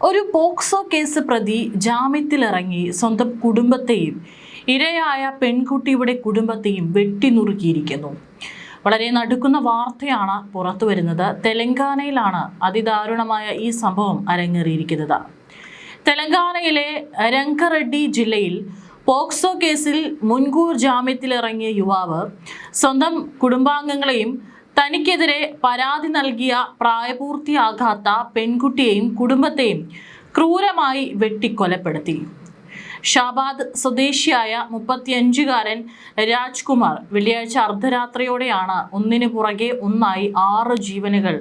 ഒരു POCSO case പ്രതി ജാമ്യത്തിലിറങ്ങി സ്വന്തം കുടുംബത്തെയും ഇരയായ പെൺകുട്ടിയുടെ കുടുംബത്തെയും വെട്ടിനുറുക്കിയിരിക്കുന്നു. വളരെ നടുക്കുന്ന വാർത്തയാണ് പുറത്തു വരുന്നത്. തെലങ്കാനയിലാണ് അതിദാരുണമായ ഈ സംഭവം അരങ്ങേറിയിരിക്കുന്നത്. തെലങ്കാനയിലെ രംഗറെഡ്ഡി ജില്ലയിൽ പോക്സോ കേസിൽ മുൻകൂർ ജാമ്യത്തിലിറങ്ങിയ യുവാവ് സ്വന്തം കുടുംബാംഗങ്ങളെയും തനിക്കെതിരെ പരാതി നൽകിയ പ്രായപൂർത്തിയാകാത്ത പെൺകുട്ടിയെയും കുടുംബത്തെയും ക്രൂരമായി വെട്ടിക്കൊലപ്പെടുത്തി. ഷാബാദ് സ്വദേശിയായ 35-കാരൻ രാജ്കുമാർ വെള്ളിയാഴ്ച അർദ്ധരാത്രിയോടെയാണ് ഒന്നിനു പുറകെ ഒന്നായി 6 ജീവനുകൾ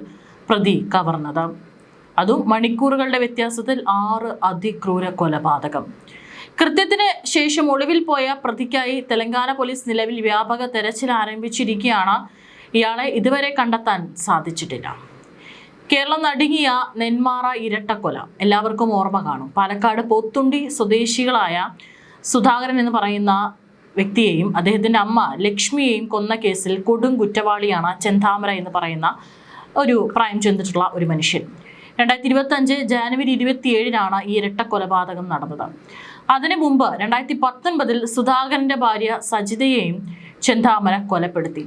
പ്രതി കവർന്നത്. അതും മണിക്കൂറുകളുടെ വ്യത്യാസത്തിൽ 6 അതിക്രൂര കൊലപാതകം. കൃത്യത്തിന് ശേഷം ഒളിവിൽ പോയ പ്രതിക്കായി തെലങ്കാന പോലീസ് നിലവിൽ വ്യാപക തെരച്ചിൽ ആരംഭിച്ചിരിക്കുകയാണ്. ഇയാളെ ഇതുവരെ കണ്ടെത്താൻ സാധിച്ചിട്ടില്ല. കേരളം നടുങ്ങിയ നെന്മാറ ഇരട്ടക്കൊല എല്ലാവർക്കും ഓർമ്മ കാണും. പാലക്കാട് പോത്തുണ്ടി സ്വദേശികളായ സുധാകരൻ എന്ന് പറയുന്ന വ്യക്തിയെയും അദ്ദേഹത്തിൻ്റെ അമ്മ ലക്ഷ്മിയെയും കൊന്ന കേസിൽ കൊടും കുറ്റവാളിയാണ് ചെന്താമര എന്ന് പറയുന്ന ഒരു പ്രായം ചെന്നിട്ടുള്ള ഒരു മനുഷ്യൻ. 2025 ജാനുവരി 27-നാണ് ഈ ഇരട്ട കൊലപാതകം നടന്നത്. അതിനു മുമ്പ് 2019 സുധാകരന്റെ ഭാര്യ സജിതയെയും ചെന്താമര കൊലപ്പെടുത്തി.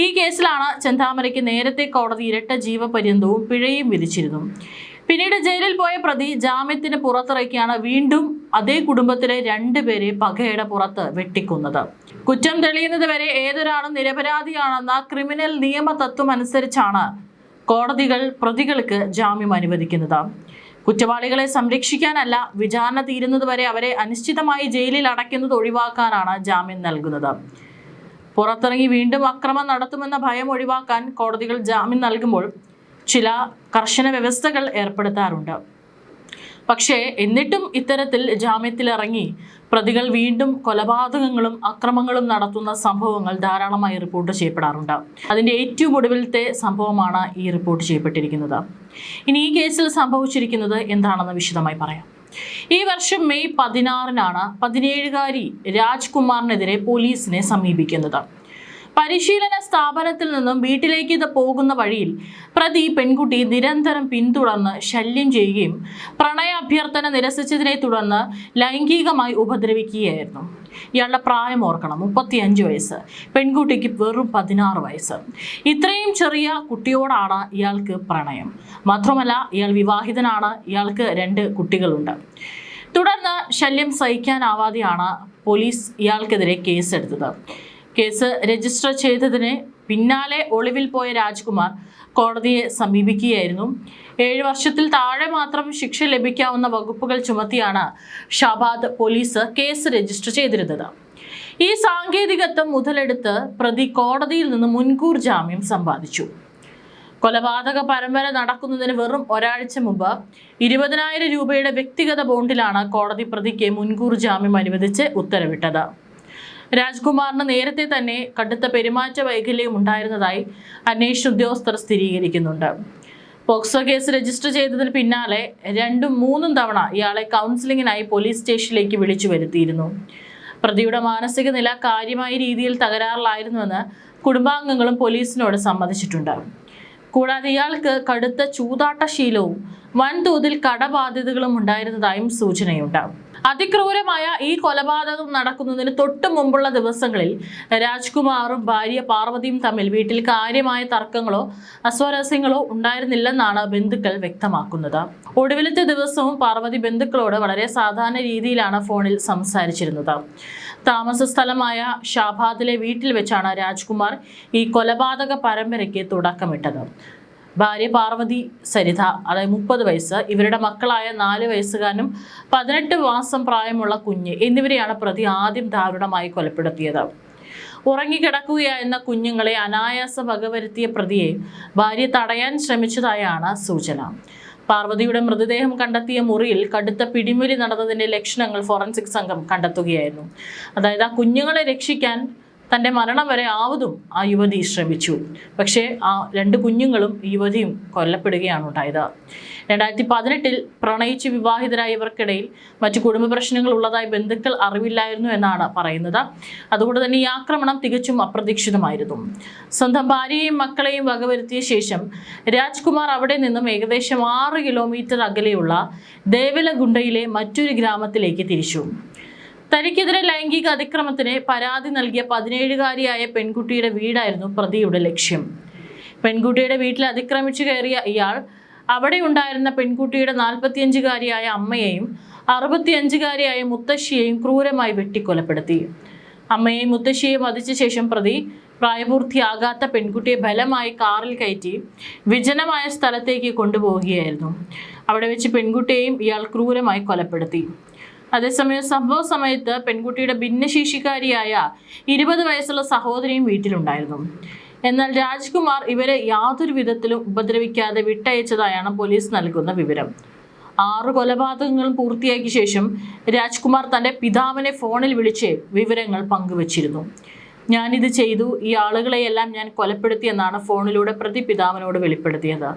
ഈ കേസിലാണ് ചെന്താമരയ്ക്ക് നേരത്തെ കോടതി ഇരട്ട ജീവപര്യന്തവും പിഴയും വിധിച്ചിരുന്നു. പിന്നീട് ജയിലിൽ പോയ പ്രതി ജാമ്യത്തിന് പുറത്തിറക്കിയാണ് വീണ്ടും അതേ കുടുംബത്തിലെ 2 പേരെ പകയുടെ പുറത്ത് വെട്ടിക്കൊന്നത്. കുറ്റം തെളിയുന്നത് വരെ ഏതൊരാളും നിരപരാധിയാണെന്ന ക്രിമിനൽ നിയമ തത്വം അനുസരിച്ചാണ് കോടതികൾ പ്രതികൾക്ക് ജാമ്യം അനുവദിക്കുന്നത്. കുറ്റവാളികളെ സംരക്ഷിക്കാനല്ല, വിചാരണ തീരുന്നതുവരെ അവരെ അനിശ്ചിതമായി ജയിലിൽ അടയ്ക്കുന്നത് ഒഴിവാക്കാനാണ് ജാമ്യം നൽകുന്നത്. പുറത്തിറങ്ങി വീണ്ടും അക്രമം നടത്തുമെന്ന ഭയം ഒഴിവാക്കാൻ കോടതികൾ ജാമ്യം നൽകുമ്പോൾ ചില കർശന വ്യവസ്ഥകൾ ഏർപ്പെടുത്താറുണ്ട്. പക്ഷേ എന്നിട്ടും ഇത്തരത്തിൽ ജാമ്യത്തിലിറങ്ങി പ്രതികൾ വീണ്ടും കൊലപാതകങ്ങളും അക്രമങ്ങളും നടത്തുന്ന സംഭവങ്ങൾ ധാരാളമായി റിപ്പോർട്ട് ചെയ്യപ്പെടാറുണ്ട്. അതിൻ്റെ ഏറ്റവും ഒടുവിലത്തെ സംഭവമാണ് ഈ റിപ്പോർട്ട് ചെയ്യപ്പെട്ടിരിക്കുന്നത്. ഇനി ഈ കേസിൽ സംഭവിച്ചിരിക്കുന്നത് എന്താണെന്ന് വിശദമായി പറയാം. ഈ വർഷം മെയ് 16-നാണ് 17-കാരി രാജ്കുമാറിനെതിരെ പോലീസിനെ സമീപിക്കുന്നത്. പരിശീലന സ്ഥാപനത്തിൽ നിന്നും വീട്ടിലേക്ക് പോകുന്ന വഴിയിൽ പ്രതി പെൺകുട്ടി നിരന്തരം പിന്തുടർന്ന് ശല്യം ചെയ്യുകയും പ്രണയ അഭ്യർത്ഥന നിരസിച്ചതിനെ തുടർന്ന് ലൈംഗികമായി ഉപദ്രവിക്കുകയായിരുന്നു. ഇയാളുടെ പ്രായം ഓർക്കണം, 35 വയസ്സ്. പെൺകുട്ടിക്ക് വെറും 16 വയസ്സ്. ഇത്രയും ചെറിയ കുട്ടിയോടാണ് ഇയാൾക്ക് പ്രണയം. മാത്രമല്ല ഇയാൾ വിവാഹിതനാണ്. ഇയാൾക്ക് 2 കുട്ടികളുണ്ട്. തുടർന്ന് ശല്യം സഹിക്കാനാവാതെയാണ് പോലീസ് ഇയാൾക്കെതിരെ കേസെടുത്തത്. കേസ് രജിസ്റ്റർ ചെയ്തതിന് പിന്നാലെ ഒളിവിൽ പോയ രാജ്കുമാർ കോടതിയെ സമീപിക്കുകയായിരുന്നു. 7 വർഷത്തിൽ താഴെ മാത്രം ശിക്ഷ ലഭിക്കാവുന്ന വകുപ്പുകൾ ചുമത്തിയാണ് ഷാബാദ് പോലീസ് കേസ് രജിസ്റ്റർ ചെയ്തിരുന്നത്. ഈ സാങ്കേതികത്വം മുതലെടുത്ത് പ്രതി കോടതിയിൽ നിന്ന് മുൻകൂർ ജാമ്യം സമ്പാദിച്ചു. കൊലപാതക പരമ്പര നടക്കുന്നതിന് വെറും ഒരാഴ്ച മുമ്പ് 20,000 രൂപയുടെ വ്യക്തിഗത ബോണ്ടിലാണ് കോടതി പ്രതിക്ക് മുൻകൂർ ജാമ്യം അനുവദിച്ച് ഉത്തരവിട്ടത്. രാജ്കുമാറിന് നേരത്തെ തന്നെ കടുത്ത പെരുമാറ്റ വൈകല്യം ഉണ്ടായിരുന്നതായി അന്വേഷണ ഉദ്യോഗസ്ഥർ സ്ഥിരീകരിക്കുന്നുണ്ട്. പോക്സോ കേസ് രജിസ്റ്റർ ചെയ്തതിന് പിന്നാലെ 2-3 തവണ ഇയാളെ കൗൺസിലിങ്ങിനായി പോലീസ് സ്റ്റേഷനിലേക്ക് വിളിച്ചു വരുത്തിയിരുന്നു. പ്രതിയുടെ മാനസിക നില കാര്യമായ രീതിയിൽ തകരാറിലായിരുന്നുവെന്ന് കുടുംബാംഗങ്ങളും പോലീസിനോട് സമ്മതിച്ചിട്ടുണ്ട്. കൂടാതെ ഇയാൾക്ക് കടുത്ത ചൂതാട്ട ശീലവും വൻതോതിൽ കടബാധ്യതകളും ഉണ്ടായിരുന്നതായും സൂചനയുണ്ട്. അതിക്രൂരമായ ഈ കൊലപാതകം നടക്കുന്നതിന് തൊട്ടു മുമ്പുള്ള ദിവസങ്ങളിൽ രാജ്കുമാറും ഭാര്യ പാർവതിയും തമ്മിൽ വീട്ടിൽ കാര്യമായ തർക്കങ്ങളോ അസ്വാരസ്യങ്ങളോ ഉണ്ടായിരുന്നില്ലെന്നാണ് ബന്ധുക്കൾ വ്യക്തമാക്കുന്നത്. ഒടുവിലത്തെ ദിവസവും പാർവതി ബന്ധുക്കളോട് വളരെ സാധാരണ രീതിയിലാണ് ഫോണിൽ സംസാരിച്ചിരുന്നത്. താമസ സ്ഥലമായ ഷാബാദിലെ വീട്ടിൽ വെച്ചാണ് രാജ്കുമാർ ഈ കൊലപാതക പരമ്പരയ്ക്ക് തുടക്കമിട്ടത്. ഭാര്യ പാർവതി സരിത, അതായത് 30 വയസ്സ്, ഇവരുടെ മക്കളായ 4 വയസ്സുകാരനും 18 മാസം പ്രായമുള്ള കുഞ്ഞ് എന്നിവരെയാണ് പ്രതി ആദ്യം ദാരുണമായി കൊലപ്പെടുത്തിയത്. ഉറങ്ങിക്കിടക്കുകയായിരുന്ന കുഞ്ഞുങ്ങളെ അനായാസം വകവരുത്തിയ പ്രതിയെ ഭാര്യ തടയാൻ ശ്രമിച്ചതായാണ് സൂചന. പാർവതിയുടെ മൃതദേഹം കണ്ടെത്തിയ മുറിയിൽ കടുത്ത പിടിമുരി നടന്നതിന്റെ ലക്ഷണങ്ങൾ ഫോറൻസിക് സംഘം കണ്ടെത്തുകയായിരുന്നു. അതായത് ആ കുഞ്ഞുങ്ങളെ രക്ഷിക്കാൻ തൻ്റെ മരണം വരെ ആവതും ആ യുവതി ശ്രമിച്ചു. പക്ഷേ ആ 2 കുഞ്ഞുങ്ങളും യുവതിയും കൊല്ലപ്പെടുകയാണ് ഉണ്ടായത്. 2018 പ്രണയിച്ച് വിവാഹിതരായ ഇവർക്കിടയിൽ മറ്റു കുടുംബ പ്രശ്നങ്ങൾ ഉള്ളതായി ബന്ധുക്കൾ അറിവില്ലായിരുന്നു എന്നാണ് പറയുന്നത്. അതുകൊണ്ട് തന്നെ ഈ ആക്രമണം തികച്ചും അപ്രതീക്ഷിതമായിരുന്നു. സ്വന്തം ഭാര്യയെയും മക്കളെയും വകവരുത്തിയ ശേഷം രാജ്കുമാർ അവിടെ നിന്നും ഏകദേശം 6 കിലോമീറ്റർ അകലെയുള്ള ദേവലഗുണ്ടയിലെ മറ്റൊരു ഗ്രാമത്തിലേക്ക് തിരിച്ചു. തനിക്കെതിരെ ലൈംഗിക അതിക്രമത്തിന് പരാതി നൽകിയ 17-കാരിയായ പെൺകുട്ടിയുടെ വീടായിരുന്നു പ്രതിയുടെ ലക്ഷ്യം. പെൺകുട്ടിയുടെ വീട്ടിൽ അതിക്രമിച്ചു കയറിയ ഇയാൾ അവിടെ ഉണ്ടായിരുന്ന പെൺകുട്ടിയുടെ 45-കാരിയായ അമ്മയെയും 65-കാരിയായ മുത്തശ്ശിയെയും ക്രൂരമായി വെട്ടിക്കൊലപ്പെടുത്തി. അമ്മയെയും മുത്തശ്ശിയെയും വധിച്ച ശേഷം പ്രതി പ്രായപൂർത്തിയാകാത്ത പെൺകുട്ടിയെ ബലമായി കാറിൽ കയറ്റി വിജനമായ സ്ഥലത്തേക്ക് കൊണ്ടുപോവുകയായിരുന്നു. അവിടെ വെച്ച് പെൺകുട്ടിയെയും ഇയാൾ ക്രൂരമായി കൊലപ്പെടുത്തി. അതേസമയം സംഭവ സമയത്ത് പെൺകുട്ടിയുടെ ഭിന്നശേഷിക്കാരിയായ 20 വയസ്സുള്ള സഹോദരിയും വീട്ടിലുണ്ടായിരുന്നു. എന്നാൽ രാജ്കുമാർ ഇവരെ യാതൊരു വിധത്തിലും ഉപദ്രവിക്കാതെ വിട്ടയച്ചതായാണ് പോലീസ് നൽകുന്ന വിവരം. 6 കൊലപാതകങ്ങളും പൂർത്തിയാക്കിയ ശേഷം രാജ്കുമാർ തൻ്റെ പിതാവിനെ ഫോണിൽ വിളിച്ച് വിവരങ്ങൾ പങ്കുവച്ചിരുന്നു. ഞാനിത് ചെയ്തു, ഈ ആളുകളെയെല്ലാം ഞാൻ കൊലപ്പെടുത്തിയെന്നാണ് ഫോണിലൂടെ പ്രതി പിതാവിനോട് വെളിപ്പെടുത്തിയത്.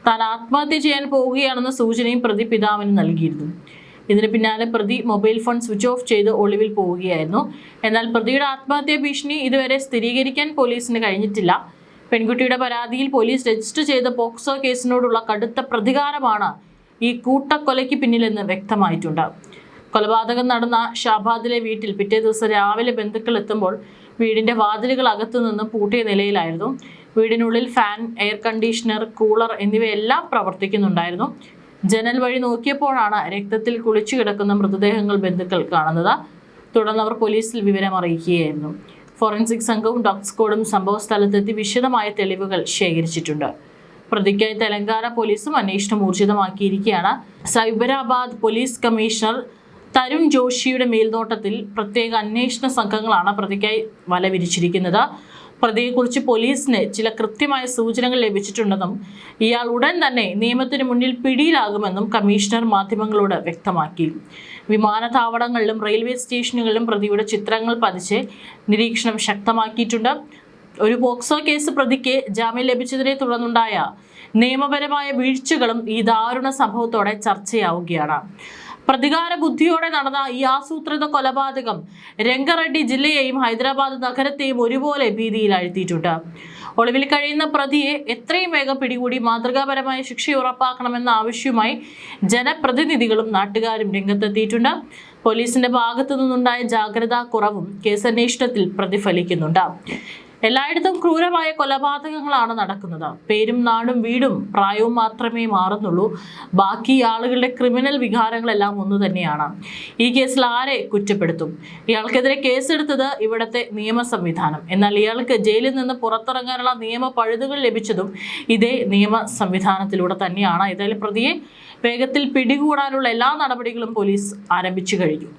താൻ ആത്മഹത്യ ചെയ്യാൻ പോവുകയാണെന്ന സൂചനയും പ്രതി പിതാവിന് നൽകിയിരുന്നു. ഇതിന് പിന്നാലെ പ്രതി മൊബൈൽ ഫോൺ സ്വിച്ച് ഓഫ് ചെയ്ത് ഒളിവിൽ പോവുകയായിരുന്നു. എന്നാൽ പ്രതിയുടെ ആത്മഹത്യാ ഭീഷണി ഇതുവരെ സ്ഥിരീകരിക്കാൻ പോലീസിന് കഴിഞ്ഞിട്ടില്ല. പെൺകുട്ടിയുടെ പരാതിയിൽ പോലീസ് രജിസ്റ്റർ ചെയ്ത പോക്സോ കേസിനോടുള്ള കടുത്ത പ്രതികാരമാണ് ഈ കൂട്ടക്കൊലയ്ക്ക് പിന്നിലെന്ന് വ്യക്തമായിട്ടുണ്ട്. കൊലപാതകം നടന്ന ഷാബാദിലെ വീട്ടിൽ പിറ്റേ ദിവസം രാവിലെ ബന്ധുക്കൾ എത്തുമ്പോൾ വീടിന്റെ വാതിലുകൾ അകത്തുനിന്ന് പൂട്ടിയ നിലയിലായിരുന്നു. വീടിനുള്ളിൽ ഫാൻ, എയർ കണ്ടീഷണർ, കൂളർ എന്നിവയെല്ലാം പ്രവർത്തിക്കുന്നുണ്ടായിരുന്നു. ജനൽ വഴി നോക്കിയപ്പോഴാണ് രക്തത്തിൽ കുളിച്ചു കിടക്കുന്ന മൃതദേഹങ്ങൾ ബന്ധുക്കൾ കാണുന്നത്. തുടർന്ന് അവർ പോലീസിൽ വിവരം അറിയിക്കുകയായിരുന്നു. ഫോറൻസിക് സംഘവും ഡോഗ് സ്ക്വാഡും സംഭവ സ്ഥലത്തെത്തി വിശദമായ തെളിവുകൾ ശേഖരിച്ചിട്ടുണ്ട്. പ്രതിക്കായി തെലങ്കാന പോലീസും അന്വേഷണം ഊർജിതമാക്കിയിരിക്കുകയാണ്. സൈബരാബാദ് പോലീസ് കമ്മീഷണർ തരുൺ ജോഷിയുടെ മേൽനോട്ടത്തിൽ പ്രത്യേക അന്വേഷണ സംഘങ്ങളാണ് പ്രതിക്കായി വല വിരിച്ചിരിക്കുന്നത്. പ്രതിയെക്കുറിച്ച് പോലീസിന് ചില കൃത്യമായ സൂചനകൾ ലഭിച്ചിട്ടുണ്ടെന്നും ഇയാൾ ഉടൻ തന്നെ നിയമത്തിന് മുന്നിൽ പിടിയിലാകുമെന്നും കമ്മീഷണർ മാധ്യമങ്ങളോട് വ്യക്തമാക്കി. വിമാനത്താവളങ്ങളിലും റെയിൽവേ സ്റ്റേഷനുകളിലും പ്രതിയുടെ ചിത്രങ്ങൾ പതിച്ച് നിരീക്ഷണം ശക്തമാക്കിയിട്ടുണ്ട്. ഒരു പോക്സോ കേസ് പ്രതിക്ക് ജാമ്യം ലഭിച്ചതിനെ തുടർന്നുണ്ടായ നിയമപരമായ വീഴ്ചകളും ഈ ദാരുണ സംഭവത്തോടെ ചർച്ചയാവുകയാണ്. പ്രതികാര ബുദ്ധിയോടെ നടന്ന ഈ ആസൂത്രിത കൊലപാതകം രംഗറെഡ്ഡി ജില്ലയെയും ഹൈദരാബാദ് നഗരത്തെയും ഒരുപോലെ ഭീതിയിലാഴ്ത്തിയിട്ടുണ്ട്. ഒളിവിൽ കഴിയുന്ന പ്രതിയെ എത്രയും വേഗം പിടികൂടി മാതൃകാപരമായ ശിക്ഷ ഉറപ്പാക്കണമെന്ന ആവശ്യവുമായി ജനപ്രതിനിധികളും നാട്ടുകാരും രംഗത്തെത്തിയിട്ടുണ്ട്. പോലീസിന്റെ ഭാഗത്തു നിന്നുണ്ടായ ജാഗ്രതാ കുറവും കേസന്വേഷണത്തിൽ പ്രതിഫലിക്കുന്നുണ്ട്. എല്ലായിടത്തും ക്രൂരമായ കൊലപാതകങ്ങളാണ് നടക്കുന്നത്. പേരും നാടും വീടും പ്രായവും മാത്രമേ മാറുന്നുള്ളൂ. ബാക്കി ആളുകളുടെ ക്രിമിനൽ വികാരങ്ങളെല്ലാം ഒന്നു തന്നെയാണ്. ഈ കേസിൽ ആരെ കുറ്റപ്പെടുത്തും? ഇയാൾക്കെതിരെ കേസെടുത്തത് ഇവിടുത്തെ നിയമ സംവിധാനം. എന്നാൽ ഇയാൾക്ക് ജയിലിൽ നിന്ന് പുറത്തിറങ്ങാനുള്ള നിയമ പഴുതുകൾ ലഭിച്ചതും ഇതേ നിയമ സംവിധാനത്തിലൂടെ തന്നെയാണ്. ഏതായാലും പ്രതിയെ വേഗത്തിൽ പിടികൂടാനുള്ള എല്ലാ നടപടികളും പോലീസ് ആരംഭിച്ചു കഴിഞ്ഞു.